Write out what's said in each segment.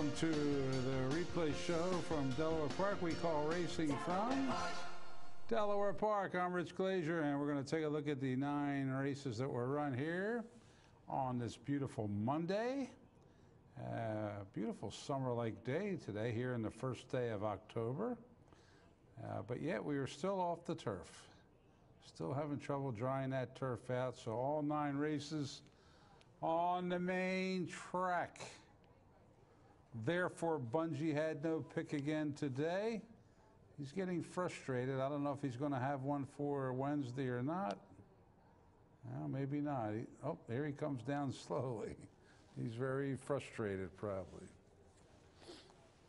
welcome to the replay show from Delaware Park. We call racing from Delaware Park. I'm Rich Glazier, and we're going to take a look at the 9 races that were run here on this beautiful Monday. Beautiful summer-like day today here in the first day of October. But yet we are still off the turf. Still having trouble drying that turf out, so all 9 races on the main track. Therefore, Bungie had no pick again today. He's getting frustrated. I don't know if he's going to have one for Wednesday or not. Well, maybe not. Oh, here he comes down slowly. He's very frustrated, probably.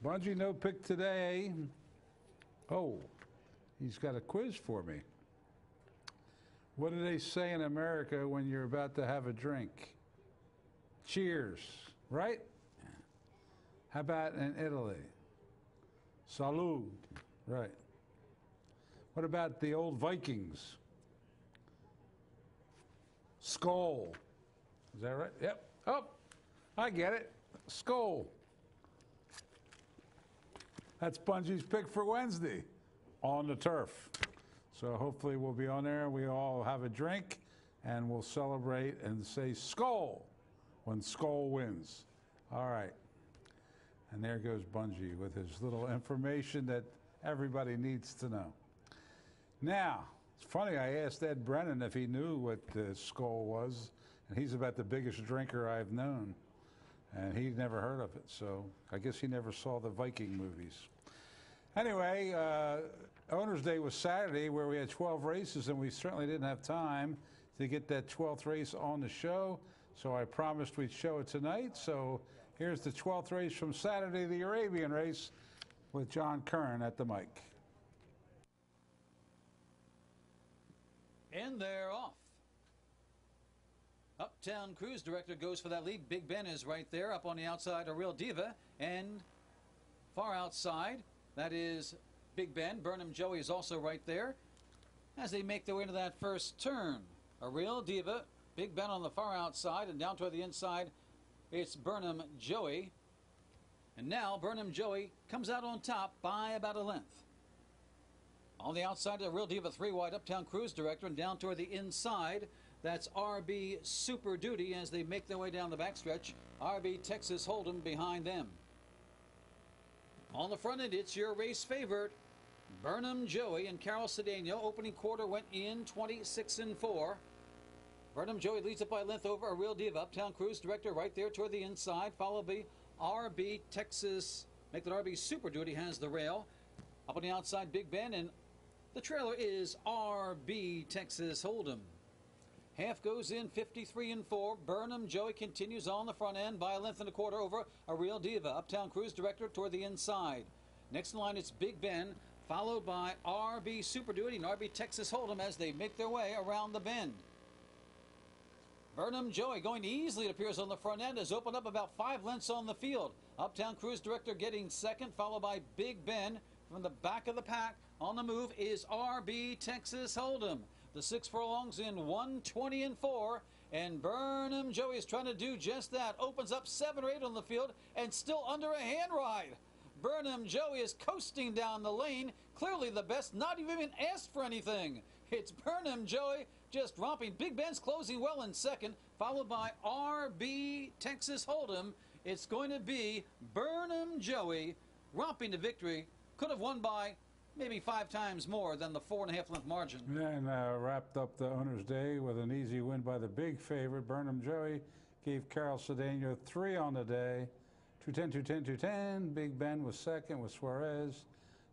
Bungie, no pick today. Oh, he's got a quiz for me. What do they say in America when you're about to have a drink? Cheers, right? How about in Italy? Salud, right. What about the old Vikings? Skål. Is that right? Yep. Oh, I get it. Skål. That's Bungie's pick for Wednesday on the turf. So hopefully we'll be on there. We all have a drink and we'll celebrate and say Skål when Skål wins. All right. And there goes Bungie with his little information that everybody needs to know. Now, it's funny, I asked Ed Brennan if he knew what the Skål was, and he's about the biggest drinker I've known, and he'd never heard of it, so I guess he never saw the Viking movies. Anyway, Owners' Day was Saturday, where we had 12 races, and we certainly didn't have time to get that 12th race on the show, so I promised we'd show it tonight. So here's the 12th race from Saturday, the Arabian race, with John Kern at the mic. And they're off. Uptown Cruise Director goes for that lead. Big Ben is right there. Up on the outside, A Real Diva. And far outside, that is Big Ben. Burnham Joey is also right there as they make their way into that first turn. A Real Diva, Big Ben on the far outside, and down toward the inside, it's Burnham Joey. And now Burnham Joey comes out on top by about a length. On the outside, A Real Diva 3 wide, Uptown Cruise Director, and down toward the inside, that's RB Super Duty as they make their way down the backstretch. RB Texas Hold'em behind them. On the front end, it's your race favorite, Burnham Joey and Carol Cedeno. Opening quarter went in 26-4. Burnham Joey leads it by a length over A Real Diva. Uptown Cruise Director right there toward the inside, followed by RB Texas. Make that RB Super Duty has the rail. Up on the outside, Big Ben, and the trailer is RB Texas Hold'em. Half goes in 53-4. Burnham Joey continues on the front end by a length and a quarter over A Real Diva. Uptown Cruise Director toward the inside. Next in line, it's Big Ben, followed by RB Super Duty and RB Texas Hold'em as they make their way around the bend. Burnham Joey going easily, it appears, on the front end, has opened up about 5 lengths on the field. Uptown Cruise Director getting second, followed by Big Ben. From the back of the pack on the move is RB Texas Hold'em. The 6 furlongs in 120-4, and Burnham Joey is trying to do just that. Opens up 7 or 8 on the field and still under a hand ride. Burnham Joey is coasting down the lane, clearly the best, not even asked for anything. It's Burnham Joey just romping. Big Ben's closing well in second, followed by RB Texas Hold'em. It's going to be Burnham Joey romping to victory. Could have won by maybe 5 times more than the 4.5 length margin. And wrapped up the Owners' Day with an easy win by the big favorite. Burnham Joey gave Carol Cedeno 3 on the day. 210, 210, 210. Big Ben was second with Suarez.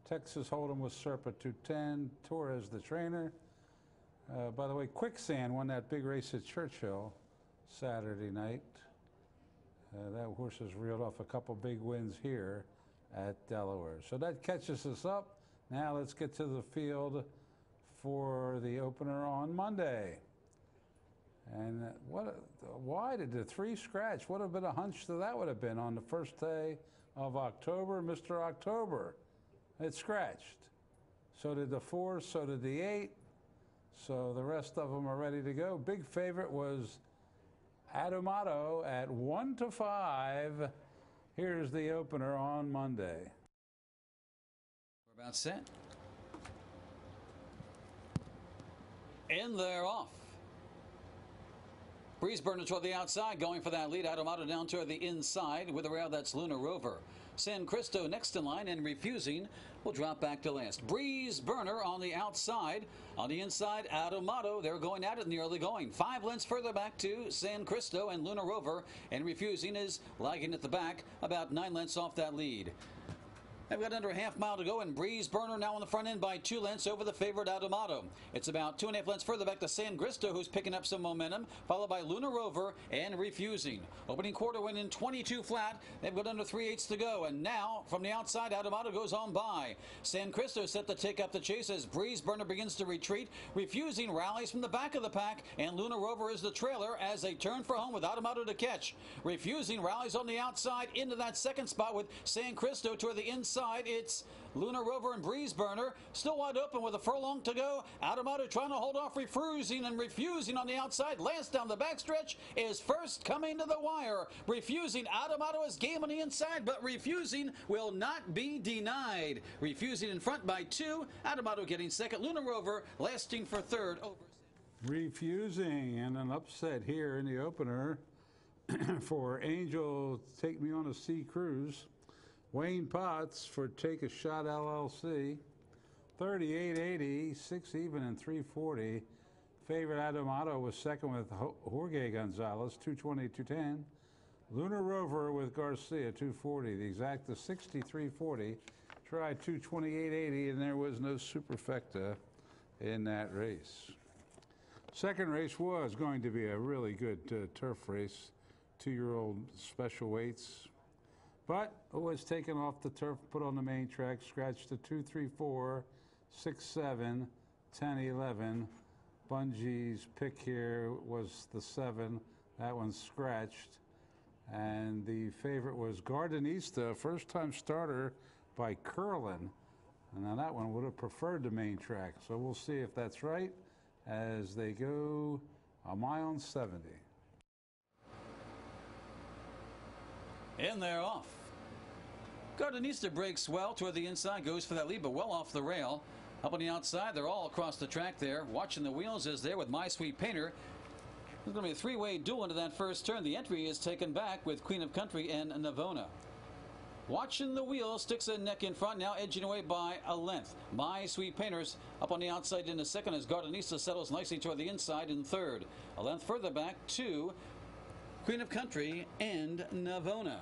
Texas Hold'em was Serpa 210. Torres the trainer. By the way, Quicksand won that big race at Churchill Saturday night. That horse has reeled off a couple big wins here at Delaware. So that catches us up. Now let's get to the field for the opener on Monday. And why did the 3 scratch? What a bit of hunch that would have been on the first day of October. Mr. October, it scratched. So did the 4, so did the 8. So the rest of them are ready to go. Big favorite was Adumato at 1-5. Here's the opener on Monday. We're about set. And they're off. Breeze Burner toward the outside, going for that lead. Adomado down toward the inside with a rail. That's Luna Rover. San Cristo next in line and refusing will drop back to last. Breeze Burner on the outside. On the inside, Adomado. They're going at it in the early going. 5 lengths further back to San Cristo and Luna Rover. And refusing is lagging at the back, about 9 lengths off that lead. They've got under a half mile to go, and Breeze Burner now on the front end by 2 lengths over the favorite Adomado. It's about 2.5 lengths further back to San Cristo, who's picking up some momentum, followed by Luna Rover and refusing. Opening quarter went in 22 flat. They've got under 3/8 to go, and now from the outside, Adomado goes on by. San Cristo set to take up the chase as Breeze Burner begins to retreat. Refusing rallies from the back of the pack, and Luna Rover is the trailer as they turn for home with Adomado to catch. Refusing rallies on the outside into that second spot with San Cristo toward the inside. It's Luna Rover and Breeze Burner still wide open with a furlong to go. Adomado trying to hold off refusing and refusing on the outside. Lance down the backstretch is first coming to the wire. Refusing. Adomado is game on the inside, but refusing will not be denied. Refusing in front by 2. Adomado getting second. Luna Rover lasting for third. Over. Refusing, and an upset here in the opener for Angel Take Me on a Sea Cruise. Wayne Potts for Take a Shot LLC, 38.80, 6 even and 340. Favorite Adomado was second with Jorge Gonzalez, 220, 210. Luna Rover with Garcia, 240. The exact is 63.40. Tried 228.80, and there was no superfecta in that race. Second race was going to be a really good turf race, 2-year-old special weights. But it was taken off the turf, put on the main track, scratched to 2, 3, 4, 6, 7, 10, 11. Bungie's pick here was the 7. That one's scratched. And the favorite was Gardenista, first-time starter by Curlin. And now that one would have preferred the main track. So we'll see if that's right as they go a mile and 70. And they're off. Gardenista breaks well toward the inside, goes for that lead, but well off the rail. Up on the outside, they're all across the track there. Watching the wheels is there with My Sweet Painter. There's going to be a 3-way duel into that first turn. The entry is taken back with Queen of Country and Navona. Watching the wheel, sticks a neck in front, now edging away by a length. My Sweet Painters up on the outside in a second as Gardenista settles nicely toward the inside in third. A length further back to Queen of Country and Navona.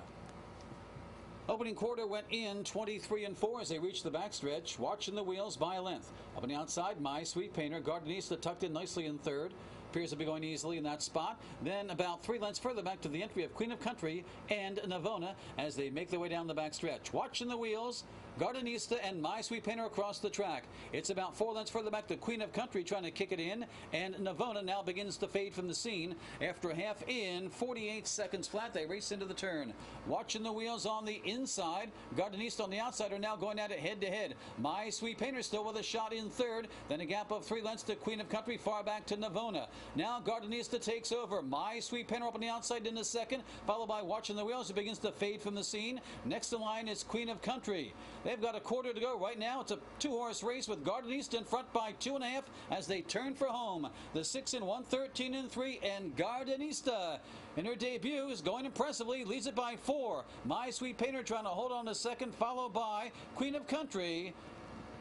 Opening quarter went in 23-4 as they reached the backstretch. Watching the wheels by a length. Up on the outside, My Sweet Painter. Gardenista tucked in nicely in third. Appears to be going easily in that spot. Then about 3 lengths further back to the entry of Queen of Country and Navona as they make their way down the backstretch. Watching the wheels, Gardenista and My Sweet Painter across the track. It's about 4 lengths further back to Queen of Country trying to kick it in, and Navona now begins to fade from the scene. After a half in, 48 seconds flat, they race into the turn. Watching the wheels on the inside, Gardenista on the outside are now going at it head-to-head. My Sweet Painter still with a shot in third, then a gap of 3 lengths to Queen of Country, far back to Navona. Now Gardenista takes over. My Sweet Painter up on the outside in the second, followed by Watching the Wheels, who begins to fade from the scene. Next in line is Queen of Country. They've got a quarter to go right now. It's a 2-horse race with Gardenista in front by 2.5 as they turn for home. The 6 in 113 and 3, and Gardenista in her debut is going impressively, leads it by 4. My Sweet Painter trying to hold on to second, followed by Queen of Country.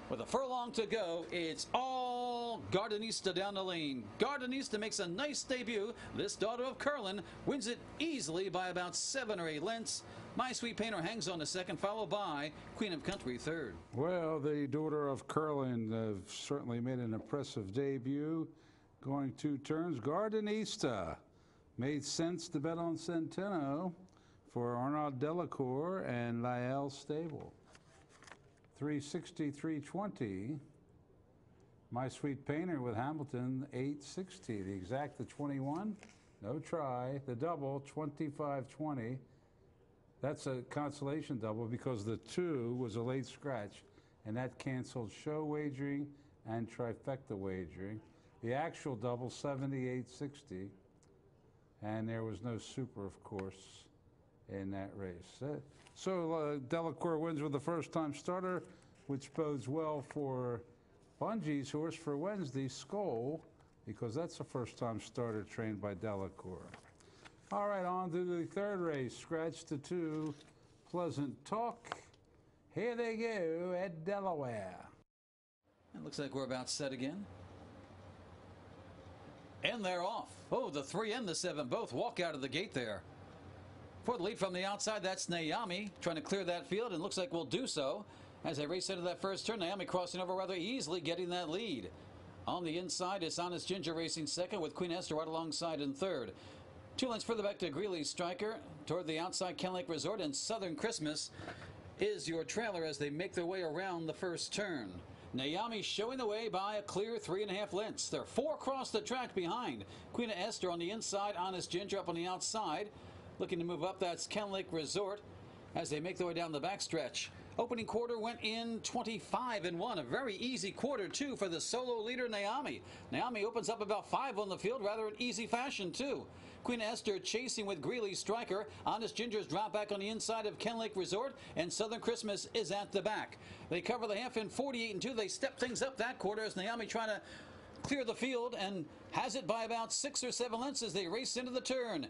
With a furlong to go, it's all Gardenista down the lane. Gardenista makes a nice debut. This daughter of Curlin wins it easily by about 7 or 8 lengths. My Sweet Painter hangs on to second, followed by Queen of Country third. Well, the daughter of Curlin certainly made an impressive debut. Going 2 turns, Gardenista. Made sense to bet on Centeno for Arnaud Delacour and Lyell Stable. 360, 320. My Sweet Painter with Hamilton, 860. The exact, the 21, no try. The double, 25-20. That's a consolation double because the 2 was a late scratch, and that canceled show wagering and trifecta wagering. The actual double, 78-60. And there was no super, of course. in that race. So Delacour wins with the first-time starter, which bodes well for Bungie's horse for Wednesday, Skoll, because that's a first-time starter trained by Delacour. All right, on to the third race. Scratch the 2, Pleasant Talk. Here they go at Delaware. It looks like we're about set again. And they're off. Oh, the 3 and the 7 both walk out of the gate there. For the lead from the outside, that's Naomi trying to clear that field, and looks like we'll do so. As they race into that first turn, Naomi crossing over rather easily, getting that lead. On the inside is Honest Ginger racing second, with Queen Esther right alongside in third. 2 lengths further back to Greeley Striker. Toward the outside, Ken Lake Resort, and Southern Christmas is your trailer as they make their way around the first turn. Naomi showing the way by a clear 3.5 lengths. They're 4 across the track behind. Queen Esther on the inside, Honest Ginger up on the outside. Looking to move up, that's Ken Lake Resort as they make their way down the backstretch. Opening quarter went in 25-1. A very easy quarter, too, for the solo leader, Naomi. Naomi opens up about 5 on the field, rather in easy fashion, too. Queen Esther chasing with Greeley Striker. Honest Ginger's drop back on the inside of Ken Lake Resort, and Southern Christmas is at the back. They cover the half in 48-2. They step things up that quarter as Naomi trying to clear the field and has it by about 6 or 7 lengths as they race into the turn.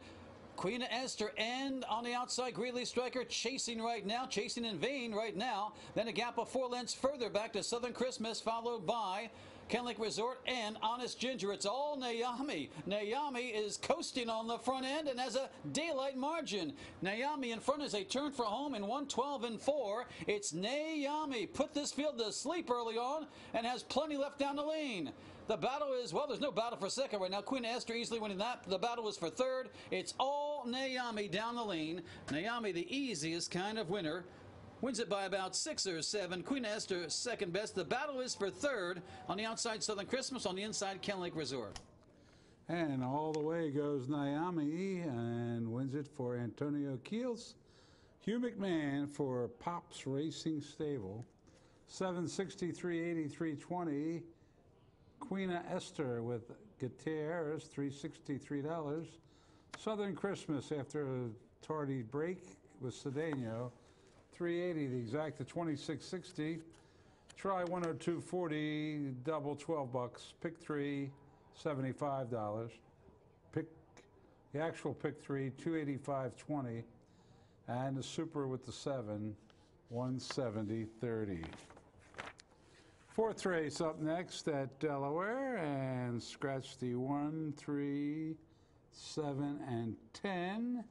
Queen Esther and on the outside, Greeley Striker chasing right now, chasing in vain right now. Then a gap of 4 lengths further back to Southern Christmas, followed by Ken Lake Resort and Honest Ginger. It's all Naomi. Naomi is coasting on the front end and has a daylight margin. Naomi in front as they turn for home in 1:12-4. It's Naomi. Put this field to sleep early on and has plenty left down the lane. The battle is, well, there's no battle for second right now. Queen Esther easily winning that. The battle is for third. It's all Naomi down the lane. Naomi, the easiest kind of winner, wins it by about 6 or 7. Queen Esther, second best. The battle is for third. On the outside, Southern Christmas. On the inside, Ken Lake Resort. And all the way goes Naomi and wins it for Antonio Keels. Hugh McMahon for Pops Racing Stable. 763.83.20. Queen Esther with Gutierrez, $363. Southern Christmas after a tardy break with Cedeno, $380. The exact to $26.60. Try 102.40, double $12. Pick 3, $75. Pick the actual pick 3, $285.20, and the super with the 7, $170.30. Fourth race up next at Delaware, and scratch the 1, 3, 7, and 10.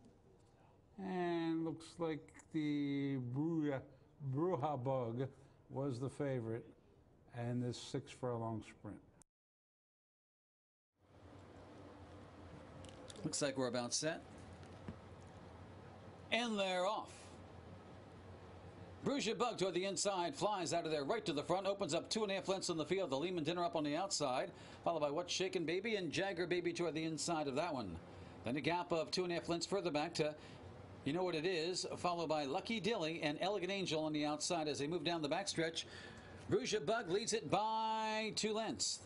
And looks like the Bruja Bug was the favorite, and this 6 furlong sprint. Looks like we're about set. And they're off. Bruja Bug toward the inside, flies out of there right to the front, opens up 2.5 lengths on the field. The Lehman Dinner up on the outside, followed by What's Shakin' Baby and Jagger Baby toward the inside of that one. Then a gap of 2.5 lengths further back to You Know What It Is, followed by Lucky Dilly and Elegant Angel on the outside as they move down the backstretch. Bruja Bug leads it by 2 lengths.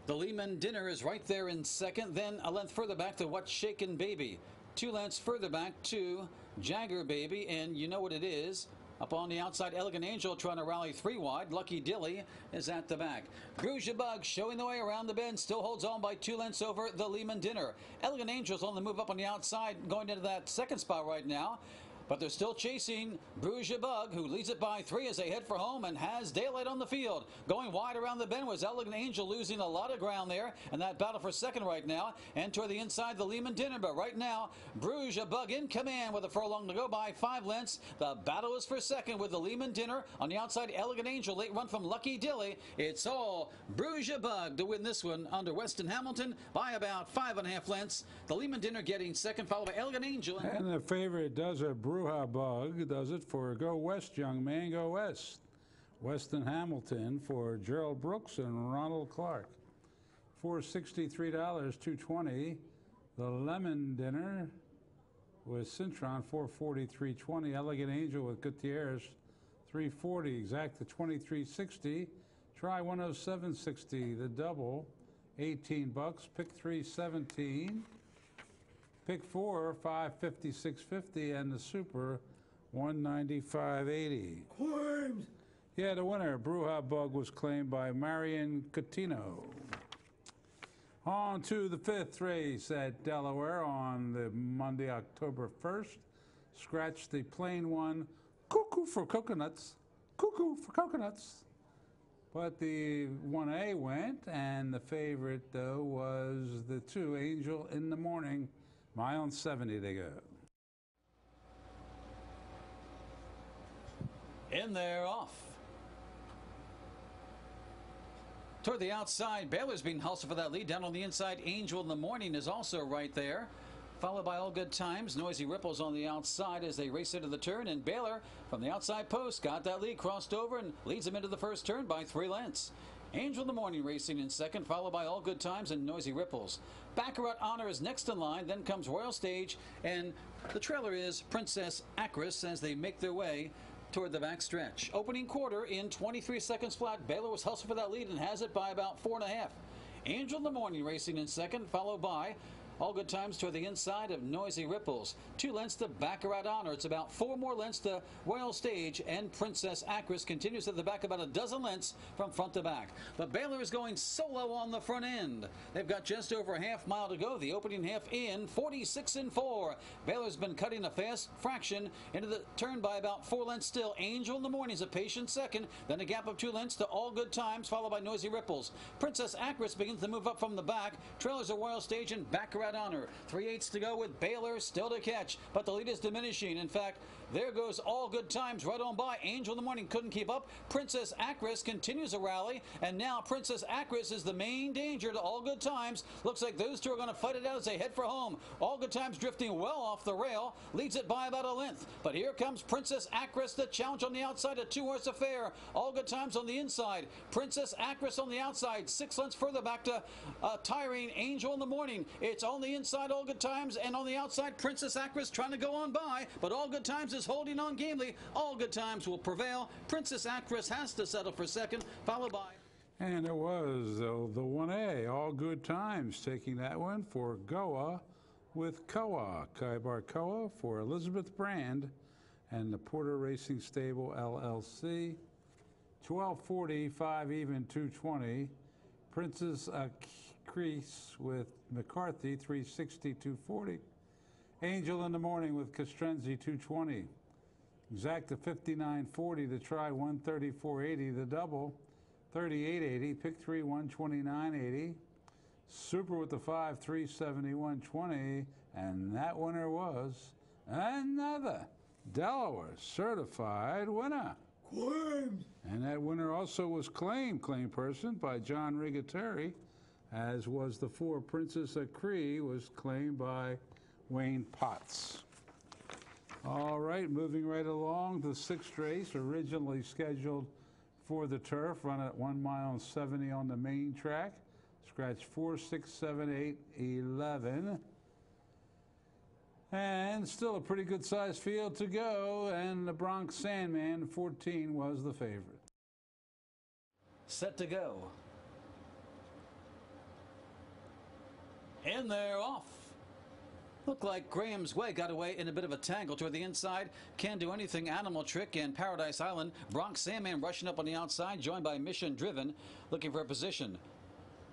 The Lehman Dinner is right there in second, then a length further back to What's Shakin' Baby. 2 lengths further back to Jagger Baby and You Know What It Is. Up on the outside, Elegant Angel trying to rally 3 wide. Lucky Dilly is at the back. Bruja Bug showing the way around the bend. Still holds on by 2 lengths over the Lehman Dinner. Elegant Angel's on the move up on the outside, going into that second spot right now. But they're still chasing Bruja Bug, who leads it by 3 as they head for home and has daylight on the field. Going wide around the bend was Elegant Angel, losing a lot of ground there. And that battle for second right now. And toward the inside, the Lehman Dinner. But right now, Bruja Bug in command with a furlong to go by 5 lengths. The battle is for second with the Lehman Dinner. On the outside, Elegant Angel, late run from Lucky Dilly. It's all Bruja Bug to win this one under Weston Hamilton by about 5.5 lengths. The Lehman Dinner getting second, followed by Elegant Angel. And the favorite does a Bruja Bug, does it for Go West, Young Man, Go West. Weston Hamilton for Gerald Brooks and Ronald Clark. $463, $220. The Lemon Dinner with Cintron, $443.20. Elegant Angel with Gutierrez, $340. Exact to $23.60. Try 107.60. The double, $18. Pick 3, $17. Pick 4, 556.50, and the Super, 195.80. Worms. Yeah, the winner, Bruja Bug, was claimed by Marion Coutinho. On to the 5th race at Delaware on the Monday, October 1st. Scratch the plain one, Cuckoo for Coconuts. Cuckoo for Coconuts. But the 1A went, and the favorite, though, was the 2, Angel in the Morning. Mile and 70 to go. In there, off. Toward the outside, Baylor's being hustled for that lead. Down on the inside, Angel in the Morning is also right there. Followed by All Good Times. Noisy Ripples on the outside as they race into the turn. And Baylor, from the outside post, got that lead, crossed over, and leads them into the first turn by 3 lengths. Angel in the Morning racing in second, followed by All Good Times and Noisy Ripples. Baccarat Honor is next in line. Then comes Royal Stage, and the trailer is Princess Acris as they make their way toward the back stretch. Opening quarter in 23 seconds flat. Baylor was hustling for that lead and has it by about 4.5. Angel in the Morning racing in second, followed by All Good Times toward the inside of Noisy Ripples. 2 lengths to Baccarat Honor. It's about 4 more lengths to Royal Stage, and Princess Acris continues at the back about a dozen lengths from front to back. But Baylor is going solo on the front end. They've got just over a half mile to go. The opening half in 46 and 4. Baylor's been cutting a fast fraction into the turn by about 4 lengths still. Angel in the Morning is a patient second. Then a gap of 2 lengths to All Good Times, followed by Noisy Ripples. Princess Acris begins to move up from the back. Trailers are Royal Stage and Baccarat Honor. 3/8 to go with Baylor still to catch, but the lead is diminishing. In fact, there goes All Good Times right on by. Angel in the Morning couldn't keep up. Princess Acris continues a rally, and now Princess Acris is the main danger to All Good Times. Looks like those two are going to fight it out as they head for home. All Good Times drifting well off the rail, leads it by about a length. But here comes Princess Acris, the challenge on the outside, a 2-horse affair. All Good Times on the inside. Princess Acris on the outside, 6 lengths further back to tiring Angel in the Morning. It's on the inside, All Good Times, and on the outside, Princess Acris trying to go on by, but All Good Times is holding on gamely. All Good Times will prevail. Princess Acris has to settle for second, followed by... And it was the 1A, All Good Times, taking that one for Goa with Koa. Kaibar Koa for Elizabeth Brand and the Porter Racing Stable, LLC. 1240, 5 even, 220. Princess Acris with McCarthy, 360, 240. Angel in the Morning with Castrenzi, 220. Exacta 59.40 to try 134.80 the double, 38.80. Pick 3 129.80. Super with the 5 371.20, and that winner was another Delaware certified winner. Worms. And that winner also was claimed person by John Rigateri, as was the 4 Princess Acris was claimed by Wayne Potts. All right, moving right along, the 6th race, originally scheduled for the turf, run at 1 mile and 70 on the main track. Scratch 4, 6, 7, 8, 11. And still a pretty good sized field to go, and the Bronx Sandman, 14, was the favorite. Set to go. And they're off. Looked like Graham's Way got away in a bit of a tangle toward the inside. Can Do Anything, Animal Trick, and Paradise Island. Bronx Sandman rushing up on the outside, joined by Mission Driven, looking for a position.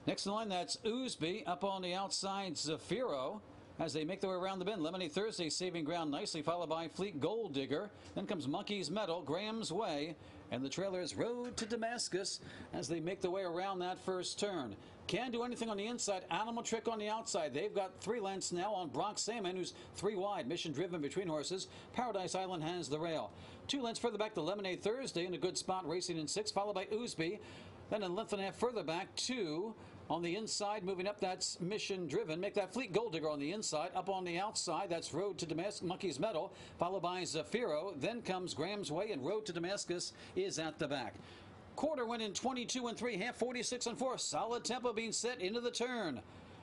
Next in line, that's Oosby. Up on the outside, Zafiro, as they make their way around the bend. Lemonade Thursday saving ground nicely, followed by Fleet Gold Digger. Then comes Monkey's Metal, Graham's Way, and the trailer's Road to Damascus as they make their way around that first turn. Can Do Anything on the inside, Animal Trick on the outside. They've got 3 lengths now on Bronx Salmon, who's 3 wide. Mission Driven between horses. Paradise Island has the rail. 2 lengths further back to Lemonade Thursday in a good spot, racing in 6th, followed by Oosby. Then a length and a half further back, 2 on the inside. Moving up, that's Mission Driven. Make that Fleet Gold Digger on the inside. Up on the outside, that's Road to Damascus, Monkey's Metal, followed by Zafiro. Then comes Graham's Way, and Road to Damascus is at the back. Quarter went in 22 and 3, half 46 and 4. Solid tempo being set into the turn.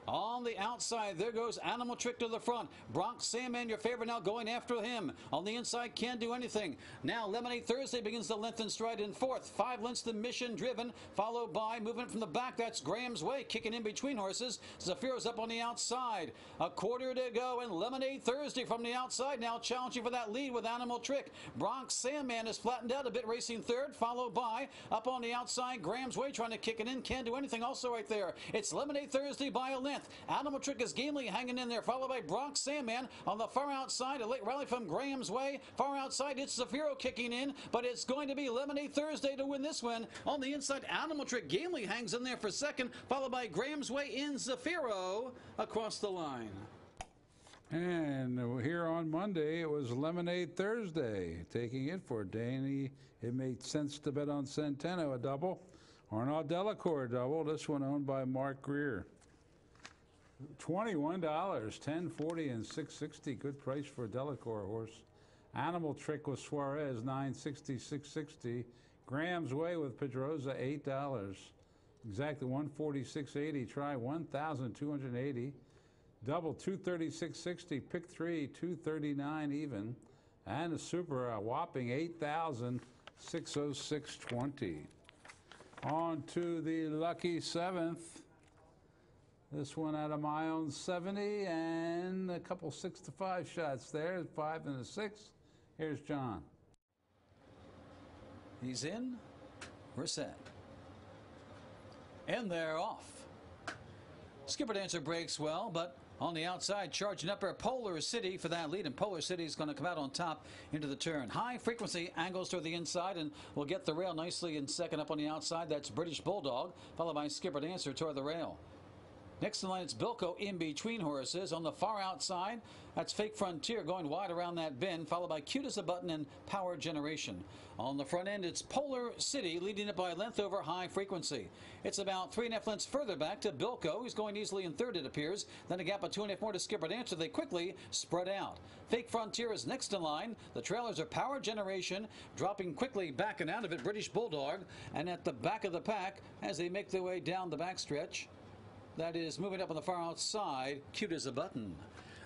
On the outside, there goes Animal Trick to the front. Bronx Sandman, your favorite, now going after him. On the inside, can't do anything. Now, Lemonade Thursday begins to lengthen stride in fourth. 5 lengths to Mission Driven, followed by movement from the back. That's Graham's Way, kicking in between horses. Zafiro's up on the outside. A quarter to go, and Lemonade Thursday from the outside now challenging for that lead with Animal Trick. Bronx Sandman is flattened out a bit, racing third, followed by up on the outside. Graham's Way trying to kick it in, can't do anything also right there. It's Lemonade Thursday by a length. Animal Trick is gamely hanging in there, followed by Bronx Sandman on the far outside. A late rally from Graham's Way. Far outside, it's Zafiro kicking in, but it's going to be Lemonade Thursday to win this one. On the inside, Animal Trick gamely hangs in there for second, followed by Graham's Way in Zafiro across the line. And here on Monday, it was Lemonade Thursday. Taking it for Danny, it made sense to bet on Centeno, a double. Arnaud Delacour, a double. This one owned by Mark Greer. $21, $10.40 and $6.60. Good price for a Delacour horse. Animal Trick with Suarez, $9.60, $6.60. Graham's Way with Pedroza, $8. Exactly $146.80. Try $1,280. Double $236.60. Pick 3 $239 even. And a super, a whopping $8,606.20. On to the lucky 7th. This one out of my own 70 and a couple 6 to 5 shots there. 5 and a 6. Here's John. He's in. We're set. And they're off. Skipper Dancer breaks well, but on the outside, charging up our Polar City for that lead, and Polar City is going to come out on top into the turn. High frequency angles to the inside, and will get the rail nicely in second up on the outside. That's British Bulldog, followed by Skipper Dancer toward the rail. Next in line, it's Bilko in between horses. On the far outside, that's Fake Frontier going wide around that bend, followed by Cute as a Button and Power Generation. On the front end, it's Polar City, leading it by a length over High Frequency. It's about 3.5 lengths further back to Bilko, who's going easily in third, it appears. Then a gap of 2.5 more to Skipper Dancer. They quickly spread out. Fake Frontier is next in line. The trailers are Power Generation, dropping quickly back and out of it, British Bulldog. And at the back of the pack, as they make their way down the backstretch, that is moving up on the far outside, Cute as a Button.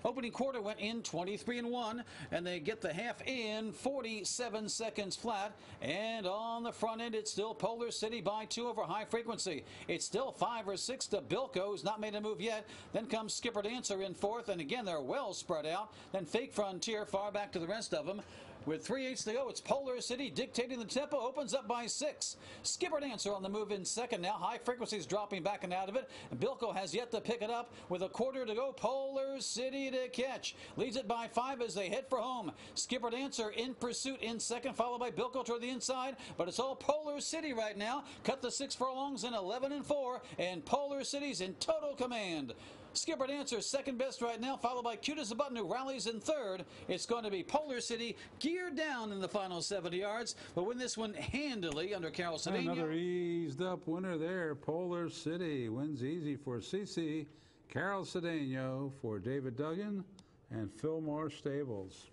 Opening quarter went in 23-1, and they get the half in 47 seconds flat. And on the front end, it's still Polar City by 2 over High Frequency. It's still 5 or 6 to Bilko, who's not made a move yet. Then comes Skipper Dancer in fourth, and again, they're well spread out. Then Fake Frontier far back to the rest of them. With 3/8 to go, it's Polar City dictating the tempo, opens up by 6. Skipper Dancer on the move in second now. High Frequency's dropping back and out of it. And Bilko has yet to pick it up with a quarter to go. Polar City to catch. Leads it by 5 as they head for home. Skipper Dancer in pursuit in second, followed by Bilko toward the inside. But it's all Polar City right now. Cut the 6 furlongs in 11-4, and Polar City's in total command. Skipper Dancer second best right now, followed by Cute as a Button, who rallies in third. It's going to be Polar City geared down in the final 70 yards, but win this one handily under Carol Cedeno. Another eased up winner there. Polar City wins easy for CC. Carol Cedeno for David Duggan and Fillmore Stables.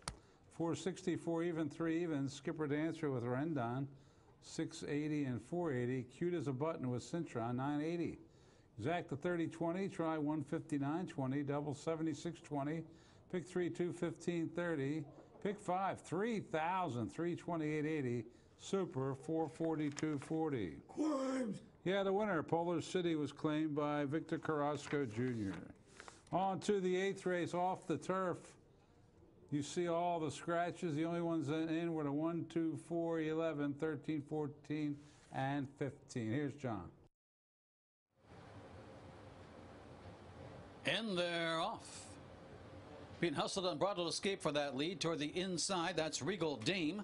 464 even, 3 even. Skipper Dancer with Rendon, 680 and 480. Cute as a Button with Cintron, 980. Exact the 30-20, try 159.20, double 76.20, pick 3, 215.30, pick 5, 3,000, 328.80, super 442.40. Climbs. Yeah, the winner, Polar City, was claimed by Victor Carrasco Jr. On to the 8th race off the turf. You see all the scratches. The only ones in were the 1, 2, 4, 11, 13, 14, and 15. Here's John. And they're off. Being hustled on Bridal Escape for that lead toward the inside. That's Regal Dame.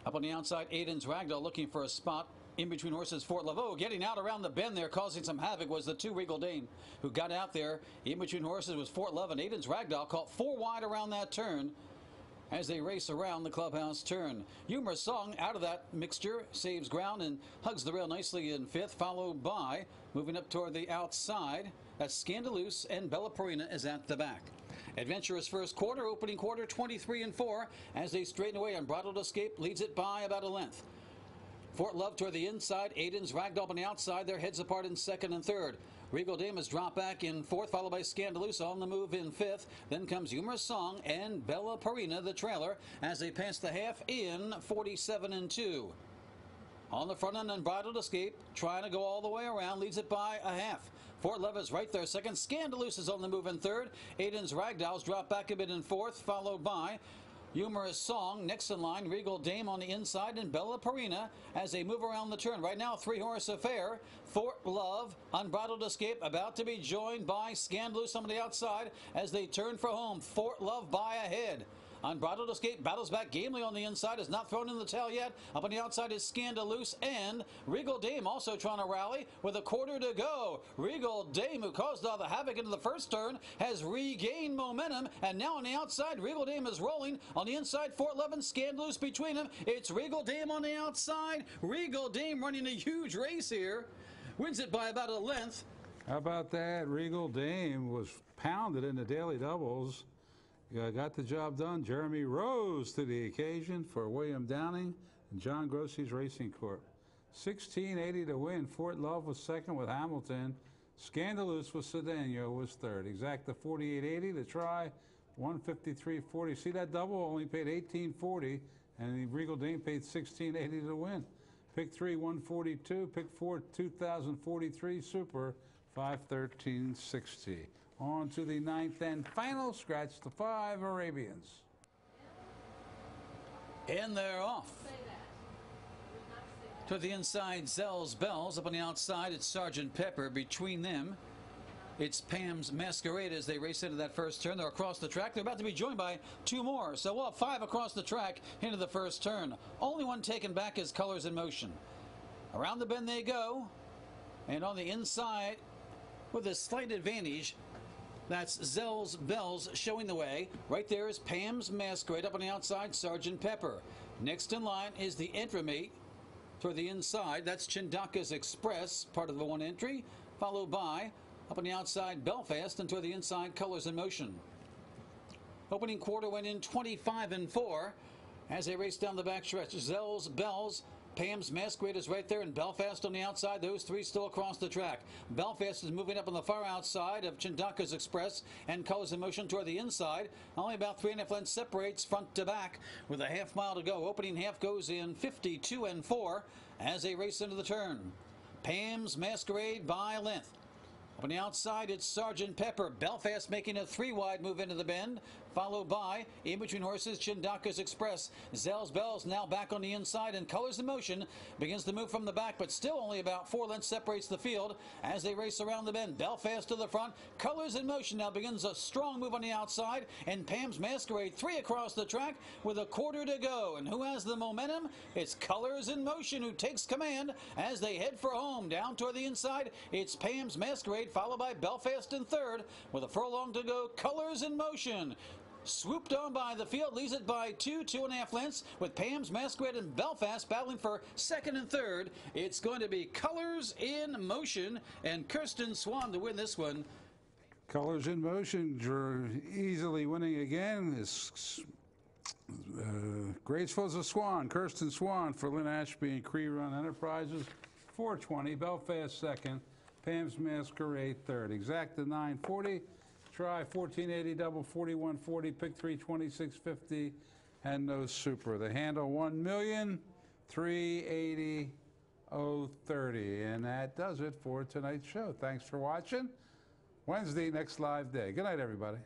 Up on the outside, Aiden's Ragdoll looking for a spot. In between horses, Fort Laveau getting out around the bend there, causing some havoc, was the 2 Regal Dame who got out there. In between horses was Fort Love, and Aiden's Ragdoll caught 4 wide around that turn as they race around the clubhouse turn. Humorous Song out of that mixture, saves ground and hugs the rail nicely in 5th, followed by, moving up toward the outside, that's Scandalous, and Bella Purina is at the back. Adventurous first quarter, opening quarter 23-4, as they straighten away on Bridal Escape, leads it by about a length. Fort Love toward the inside, Aiden's Ragdoll on the outside, their heads apart in second and third. Regal Dame has dropped back in fourth, followed by Scandalous on the move in fifth. Then comes Humorous Song and Bella Parina, the trailer, as they pass the half in 47-2. On the front end, Unbridled Escape, trying to go all the way around, leads it by a half. Fort Levis right there second. Scandalous is on the move in third. Aiden's Ragdolls drop back a bit in fourth, followed by Humorous Song. Next in line, Regal Dame on the inside and Bella Parina as they move around the turn. Right now, three-horse affair. Fort Love, Unbridled Escape, about to be joined by Scandalous on the outside as they turn for home. Fort Love by ahead. Unbridled Escape battles back gamely on the inside, is not thrown in the tail yet. Up on the outside is Scandalous, and Regal Dame also trying to rally with a quarter to go. Regal Dame, who caused all the havoc into the first turn, has regained momentum, and now on the outside, Regal Dame is rolling. On the inside, Fort Love and Scandalous between them. It's Regal Dame on the outside. Regal Dame running a huge race here. Wins it by about a length. How about that? Regal Dame was pounded in the daily doubles. Got the job done. Jeremy rose to the occasion for William Downing and John Grossi's Racing Corp. 1680 to win. Fort Love was second with Hamilton. Scandalous with Cedeno was third. Exacta 4880 to try. 153.40. See that double? Only paid 18.40, and the Regal Dame paid 16.80 to win. Pick 3 142. Pick 4 2043 Super 513.60. On to the ninth and final scratch, the 5 Arabians. And they're off. To the inside, Zell's Bells. Up on the outside, it's Sergeant Pepper. Between them, it's Pam's Masquerade as they race into that first turn. They're across the track. They're about to be joined by 2 more. So we'll have 5 across the track into the first turn. Only one taken back is Colors in Motion. Around the bend they go. And on the inside, with a slight advantage, that's Zell's Bells showing the way. Right there is Pam's Masquerade. Up on the outside, Sergeant Pepper. Next in line is the Entramate. Toward the inside, that's Chindaka's Express, part of the one entry, followed by, up on the outside, Belfast, and toward the inside, Colors in Motion. Opening quarter went in 25-4 as they race down the back stretch. Zell's Bells, Pam's Masquerade is right there, and Belfast on the outside. Those 3 still across the track. Belfast is moving up on the far outside of Chindaka's Express and Colors in Motion toward the inside. Only about 3.5 lengths separates front to back with a half mile to go. Opening half goes in 52-4 as they race into the turn. Pam's Masquerade by a length. Up on the outside, it's Sergeant Pepper. Belfast making a 3-wide move into the bend, followed by, in between horses, Chindaka's Express. Zell's Bells now back on the inside, and Colors in Motion begins to move from the back, but still only about 4 lengths separates the field as they race around the bend. Belfast to the front. Colors in Motion now begins a strong move on the outside, and Pam's Masquerade 3 across the track with a quarter to go. And who has the momentum? It's Colors in Motion who takes command as they head for home. Down toward the inside, it's Pam's Masquerade, followed by Belfast in third. With a furlong to go, Colors in Motion swooped on by the field, leads it by 2.5 lengths, with Pam's Masquerade and Belfast battling for second and third. It's going to be Colors in Motion and Kirsten Swan to win this one. Colors in Motion easily winning again. Graceful as a Swan, Kirsten Swan for Lynn Ashby and Cree Run Enterprises. 420, Belfast second, Pam's Masquerade third. Exacta 940. Try 1480, double 4140, pick 3 2650, and no super. The handle 1,380,030, and that does it for tonight's show. Thanks for watching. Wednesday, next live day. Good night, everybody.